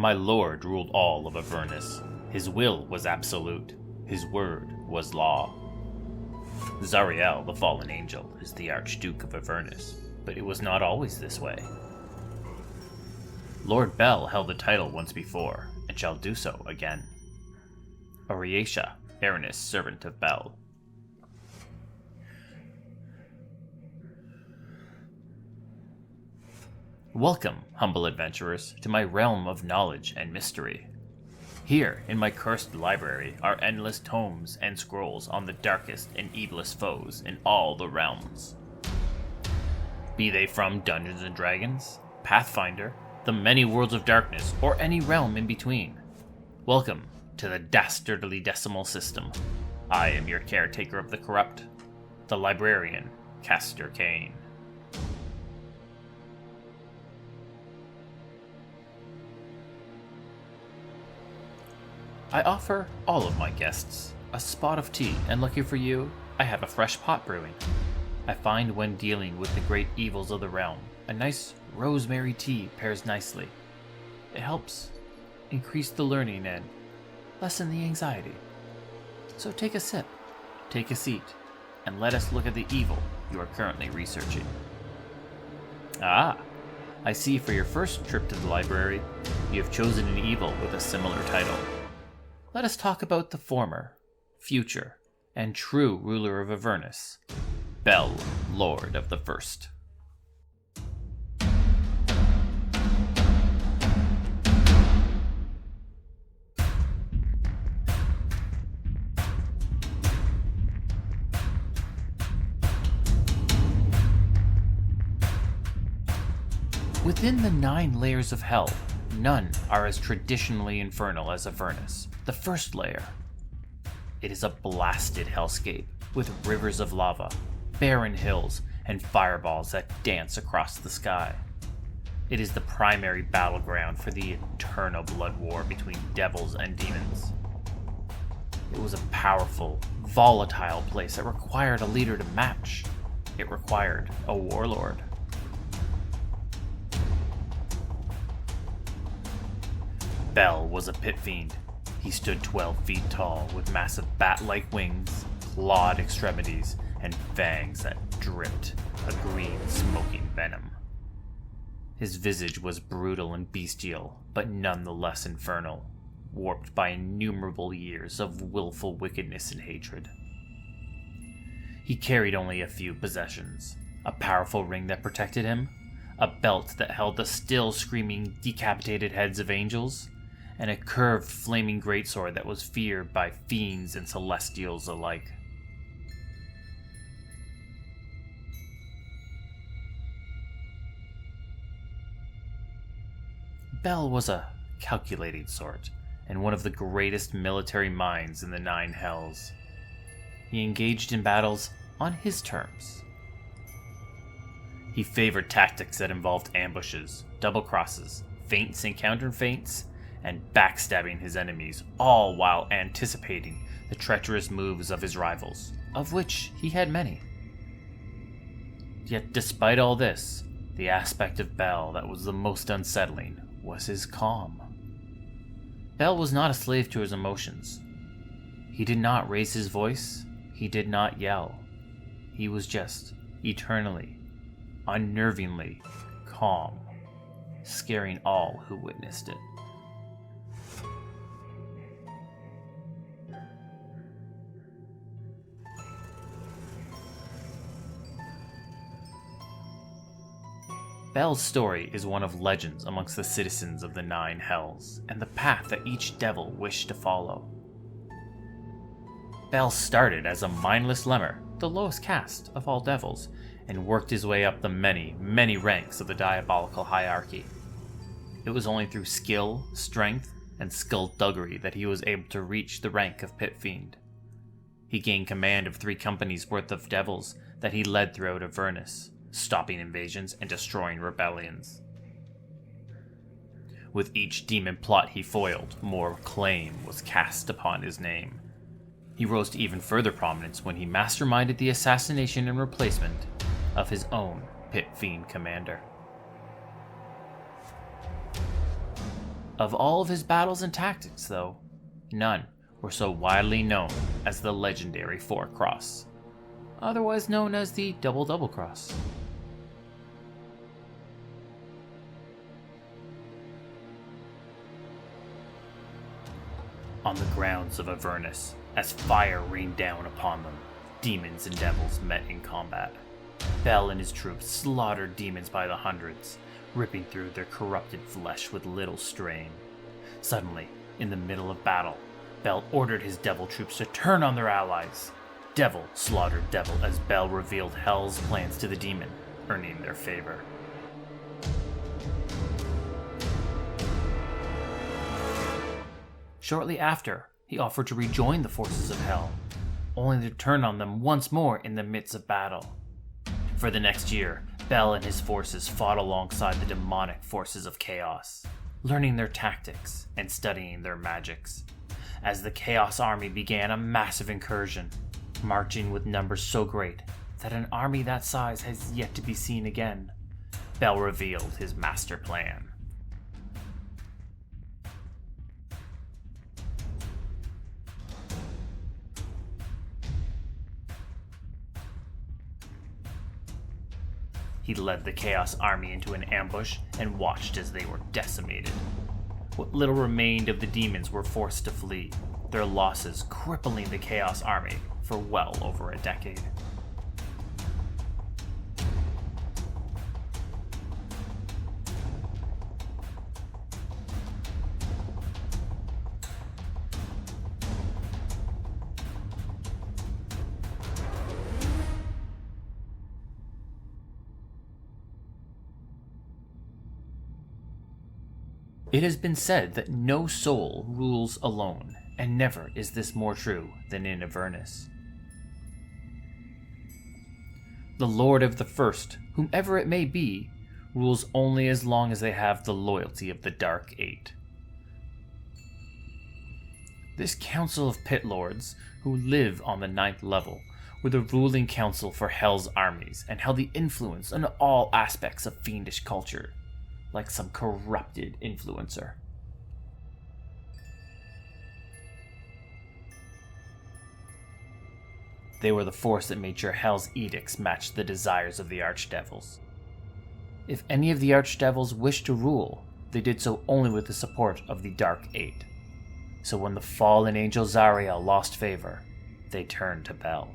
My lord ruled all of Avernus. His will was absolute. His word was law. Zariel, the fallen angel, is the Archduke of Avernus, but it was not always this way. Lord Bel held the title once before, and shall do so again. Oriatia, Avernus, servant of Bel. Welcome, humble adventurers, to my realm of knowledge and mystery. Here, in my cursed library, are endless tomes and scrolls on the darkest and evilest foes in all the realms. Be they from Dungeons & Dragons, Pathfinder, the many worlds of darkness, or any realm in between. Welcome to the Dastardly Decimal System. I am your caretaker of the corrupt, the librarian, Castor Cain. I offer all of my guests a spot of tea, and lucky for you, I have a fresh pot brewing. I find when dealing with the great evils of the realm, a nice Rosemary Tea pairs nicely. It helps increase the learning and lessen the anxiety. So take a sip, take a seat, and let us look at the evil you are currently researching. Ah, I see for your first trip to the library, you have chosen an evil with a similar title. Let us talk about the former, future, and true ruler of Avernus, Bel, Lord of the First. Within the 9 layers of hell, none are as traditionally infernal as Avernus, the first layer. It is a blasted hellscape with rivers of lava, barren hills, and fireballs that dance across the sky. It is the primary battleground for the eternal blood war between devils and demons. It was a powerful, volatile place that required a leader to match. It required a warlord. Bel was a pit fiend. He stood 12 feet tall, with massive bat-like wings, clawed extremities, and fangs that dripped a green, smoking venom. His visage was brutal and bestial, but nonetheless infernal, warped by innumerable years of willful wickedness and hatred. He carried only a few possessions: a powerful ring that protected him, a belt that held the still screaming, decapitated heads of angels, and a curved, flaming greatsword that was feared by fiends and celestials alike. Bel was a calculating sort, and one of the greatest military minds in the 9 hells. He engaged in battles on his terms. He favored tactics that involved ambushes, double crosses, feints and counter-feints, and backstabbing his enemies, all while anticipating the treacherous moves of his rivals, of which he had many. Yet despite all this, the aspect of Bel that was the most unsettling was his calm. Bel was not a slave to his emotions. He did not raise his voice, he did not yell. He was just eternally, unnervingly calm, scaring all who witnessed it. Bel's story is one of legends amongst the citizens of the 9 hells, and the path that each devil wished to follow. Bel started as a mindless lemur, the lowest caste of all devils, and worked his way up the many, many ranks of the diabolical hierarchy. It was only through skill, strength, and skullduggery that he was able to reach the rank of Pit Fiend. He gained command of 3 companies worth of devils that he led throughout Avernus, stopping invasions and destroying rebellions. With each demon plot he foiled, more claim was cast upon his name. He rose to even further prominence when he masterminded the assassination and replacement of his own Pit Fiend commander. Of all of his battles and tactics, though, none were so widely known as the legendary Four Cross, otherwise known as the Double Cross. On the grounds of Avernus, as fire rained down upon them, demons and devils met in combat. Bel and his troops slaughtered demons by the hundreds, ripping through their corrupted flesh with little strain. Suddenly, in the middle of battle, Bel ordered his devil troops to turn on their allies. Devil slaughtered devil as Bel revealed Hell's plans to the demon, earning their favor. Shortly after, he offered to rejoin the forces of Hell, only to turn on them once more in the midst of battle. For the next year, Bel and his forces fought alongside the demonic forces of Chaos, learning their tactics and studying their magics, as the Chaos army began a massive incursion, marching with numbers so great that an army that size has yet to be seen again. Bel revealed his master plan. He led the Chaos army into an ambush and watched as they were decimated. What little remained of the demons were forced to flee, their losses crippling the Chaos army for well over a decade. It has been said that no soul rules alone, and never is this more true than in Avernus. The Lord of the First, whomever it may be, rules only as long as they have the loyalty of the Dark Eight. This council of pit lords, who live on the 9th level, were the ruling council for Hell's armies and held the influence on all aspects of fiendish culture, like some corrupted influencer. They were the force that made sure Hell's edicts matched the desires of the archdevils. If any of the archdevils wished to rule, they did so only with the support of the Dark Eight. So when the fallen angel Zariel lost favor, they turned to Bel.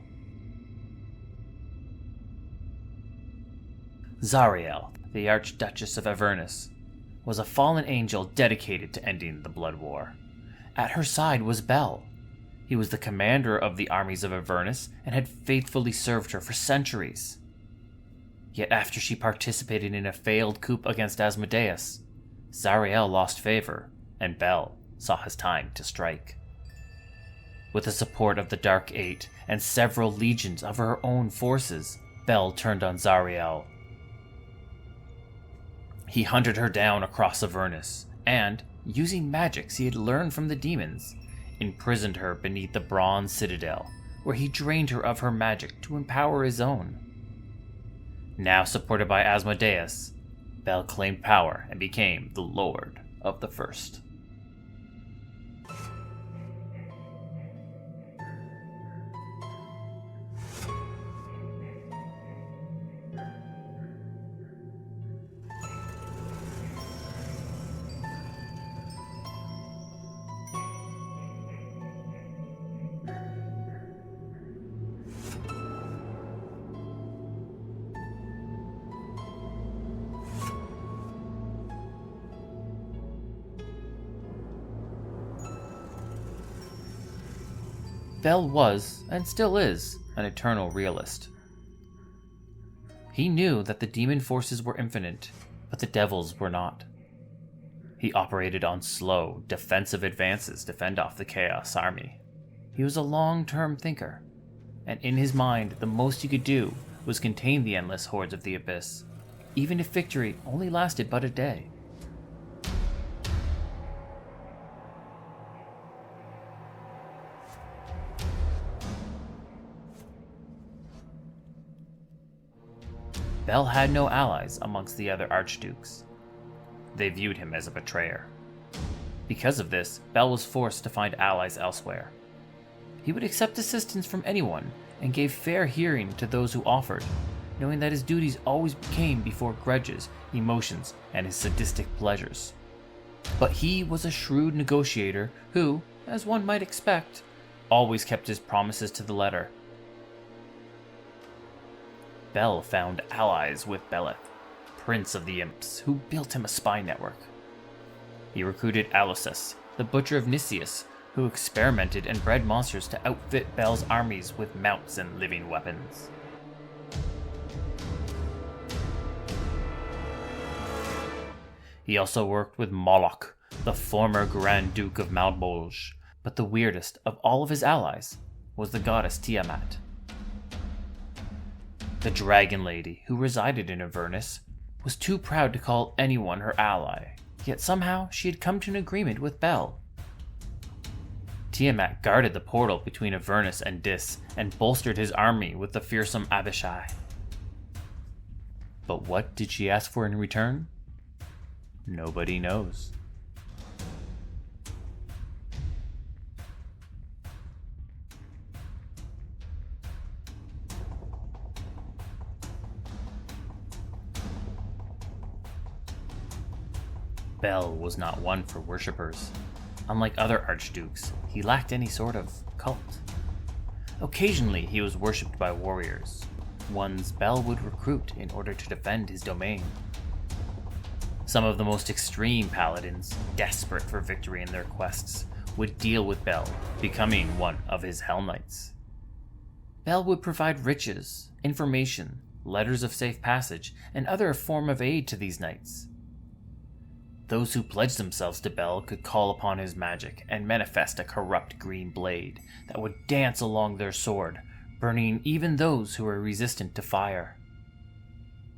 Zariel, the Archduchess of Avernus, was a fallen angel dedicated to ending the Blood War. At her side was Bel. He was the commander of the armies of Avernus and had faithfully served her for centuries. Yet after she participated in a failed coup against Asmodeus, Zariel lost favor, and Bel saw his time to strike. With the support of the Dark Eight and several legions of her own forces, Bel turned on Zariel. He hunted her down across Avernus, and, using magics he had learned from the demons, imprisoned her beneath the bronze citadel, where he drained her of her magic to empower his own. Now supported by Asmodeus, Bel claimed power and became the Lord of the First. Bel was, and still is, an eternal realist. He knew that the demon forces were infinite, but the devils were not. He operated on slow, defensive advances to fend off the Chaos army. He was a long-term thinker, and in his mind the most he could do was contain the endless hordes of the Abyss, even if victory only lasted but a day. Bel had no allies amongst the other archdukes. They viewed him as a betrayer. Because of this, Bel was forced to find allies elsewhere. He would accept assistance from anyone and gave fair hearing to those who offered, knowing that his duties always came before grudges, emotions, and his sadistic pleasures. But he was a shrewd negotiator who, as one might expect, always kept his promises to the letter. Bel found allies with Beleth, Prince of the Imps, who built him a spy network. He recruited Alosus, the butcher of Nicias, who experimented and bred monsters to outfit Bel's armies with mounts and living weapons. He also worked with Moloch, the former Grand Duke of Malbolge, but the weirdest of all of his allies was the goddess Tiamat. The Dragon Lady, who resided in Avernus, was too proud to call anyone her ally, yet somehow she had come to an agreement with Bel. Tiamat guarded the portal between Avernus and Dis and bolstered his army with the fearsome Abishai. But what did she ask for in return? Nobody knows. Bel was not one for worshippers. Unlike other archdukes, he lacked any sort of cult. Occasionally, he was worshipped by warriors, ones Bel would recruit in order to defend his domain. Some of the most extreme paladins, desperate for victory in their quests, would deal with Bel, becoming one of his Hell Knights. Bel would provide riches, information, letters of safe passage, and other form of aid to these knights. Those who pledged themselves to Bel could call upon his magic and manifest a corrupt green blade that would dance along their sword, burning even those who were resistant to fire.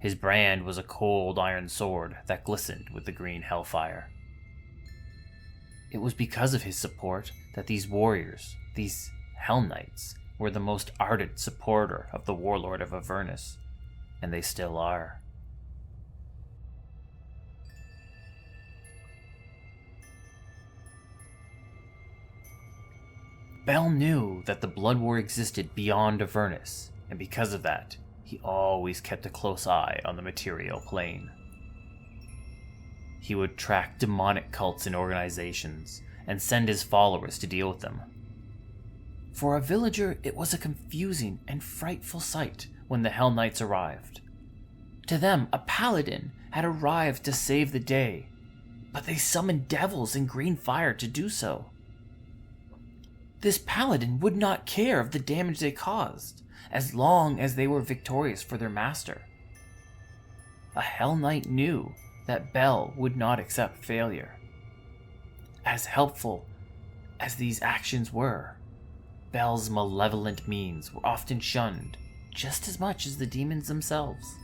His brand was a cold iron sword that glistened with the green hellfire. It was because of his support that these warriors, these Hell Knights, were the most ardent supporter of the warlord of Avernus, and they still are. Bel knew that the Blood War existed beyond Avernus, and because of that, he always kept a close eye on the material plane. He would track demonic cults and organizations, and send his followers to deal with them. For a villager, it was a confusing and frightful sight when the Hell Knights arrived. To them, a paladin had arrived to save the day, but they summoned devils and green fire to do so. This paladin would not care of the damage they caused, as long as they were victorious for their master. A Hell Knight knew that Bel would not accept failure. As helpful as these actions were, Bel's malevolent means were often shunned just as much as the demons themselves.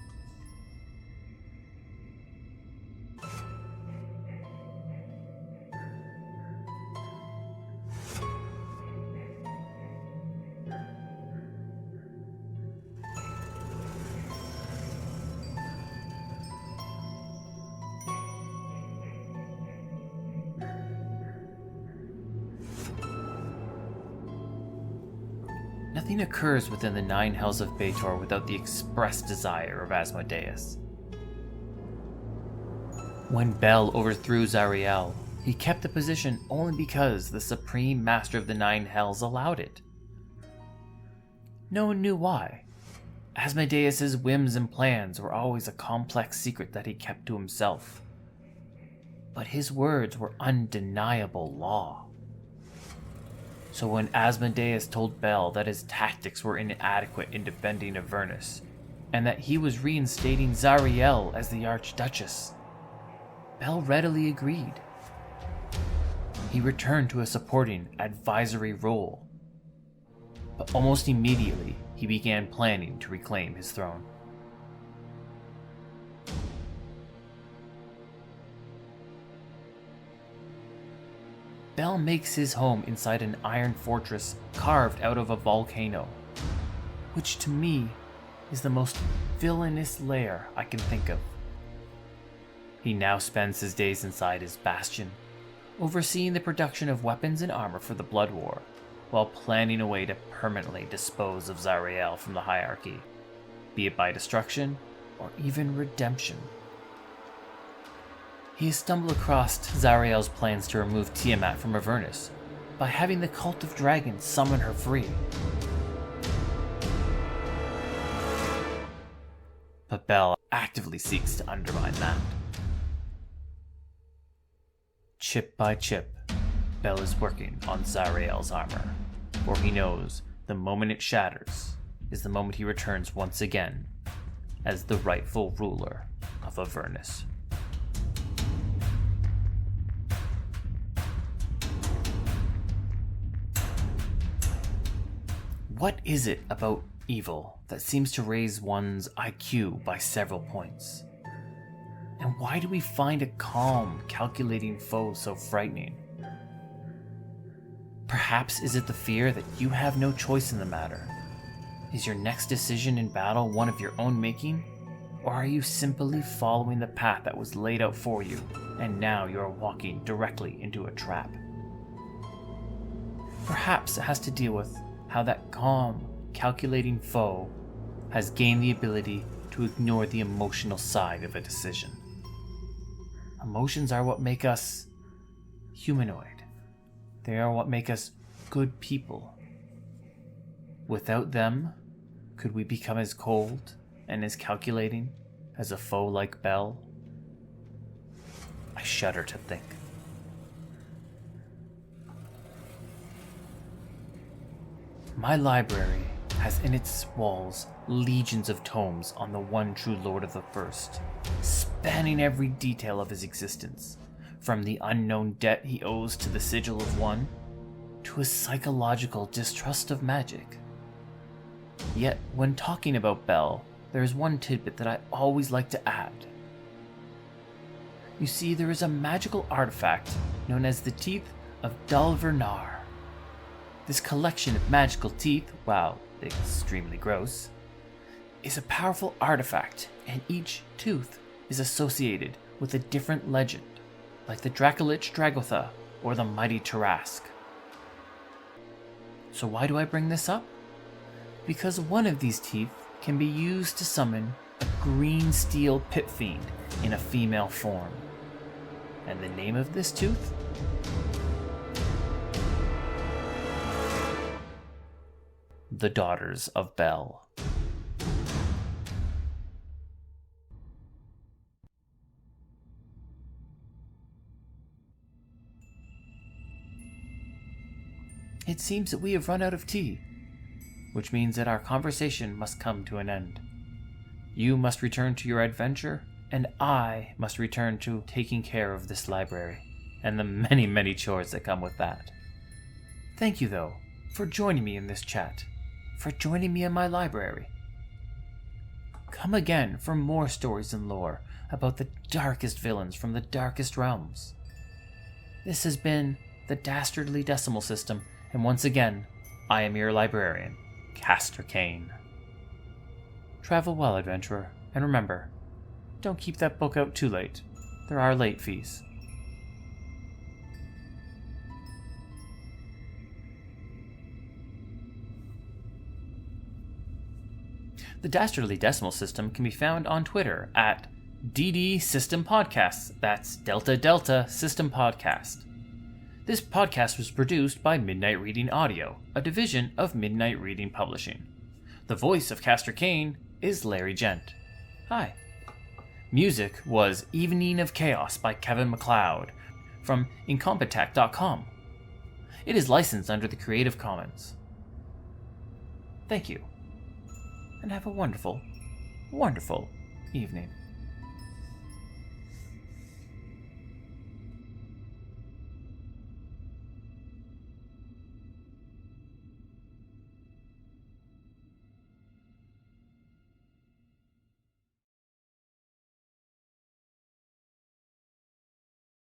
Nothing occurs within the 9 hells of Baator without the express desire of Asmodeus. When Bel overthrew Zariel, he kept the position only because the Supreme Master of the 9 hells allowed it. No one knew why. Asmodeus' whims and plans were always a complex secret that he kept to himself. But his words were undeniable law. So when Asmodeus told Bel that his tactics were inadequate in defending Avernus, and that he was reinstating Zariel as the Archduchess, Bel readily agreed. He returned to a supporting advisory role, but almost immediately he began planning to reclaim his throne. Bel makes his home inside an iron fortress carved out of a volcano, which to me is the most villainous lair I can think of. He now spends his days inside his bastion, overseeing the production of weapons and armor for the Blood War, while planning a way to permanently dispose of Zariel from the hierarchy, be it by destruction or even redemption. He has stumbled across Zariel's plans to remove Tiamat from Avernus by having the Cult of Dragons summon her free. But Bel actively seeks to undermine that. Chip by chip, Bel is working on Zariel's armor, for he knows the moment it shatters is the moment he returns once again as the rightful ruler of Avernus. What is it about evil that seems to raise one's IQ by several points? And why do we find a calm, calculating foe so frightening? Perhaps is it the fear that you have no choice in the matter? Is your next decision in battle one of your own making? Or are you simply following the path that was laid out for you, and now you are walking directly into a trap? Perhaps it has to deal with how that calm, calculating foe has gained the ability to ignore the emotional side of a decision. Emotions are what make us humanoid. They are what make us good people. Without them, could we become as cold and as calculating as a foe like Bel? I shudder to think. My library has in its walls legions of tomes on the one true Lord of the First, spanning every detail of his existence, from the unknown debt he owes to the Sigil of One, to his psychological distrust of magic. Yet, when talking about Bel, there is one tidbit that I always like to add. You see, there is a magical artifact known as the Teeth of Dalvernar. This collection of magical teeth, while extremely gross, is a powerful artifact, and each tooth is associated with a different legend, like the Dracolich Dragotha or the Mighty Tarask. So why do I bring this up? Because one of these teeth can be used to summon a green steel pit fiend in a female form. And the name of this tooth? The Daughters of Bel. It seems that we have run out of tea, which means that our conversation must come to an end. You must return to your adventure, and I must return to taking care of this library, and the many, many chores that come with that. Thank you, though, for joining me in this chat, for joining me in my library. Come again for more stories and lore about the darkest villains from the darkest realms. This has been the Dastardly Decimal System, and once again, I am your librarian, Castor Cain. Travel well, adventurer, and remember, don't keep that book out too late. There are late fees. The Dastardly Decimal System can be found on Twitter at DD System Podcasts. That's Delta Delta System Podcast. This podcast was produced by Midnight Reading Audio, a division of Midnight Reading Publishing. The voice of Castor Cain is Larry Gent. Hi. Music was Evening of Chaos by Kevin MacLeod from Incompetech.com. It is licensed under the Creative Commons. Thank you, and have a wonderful, wonderful evening.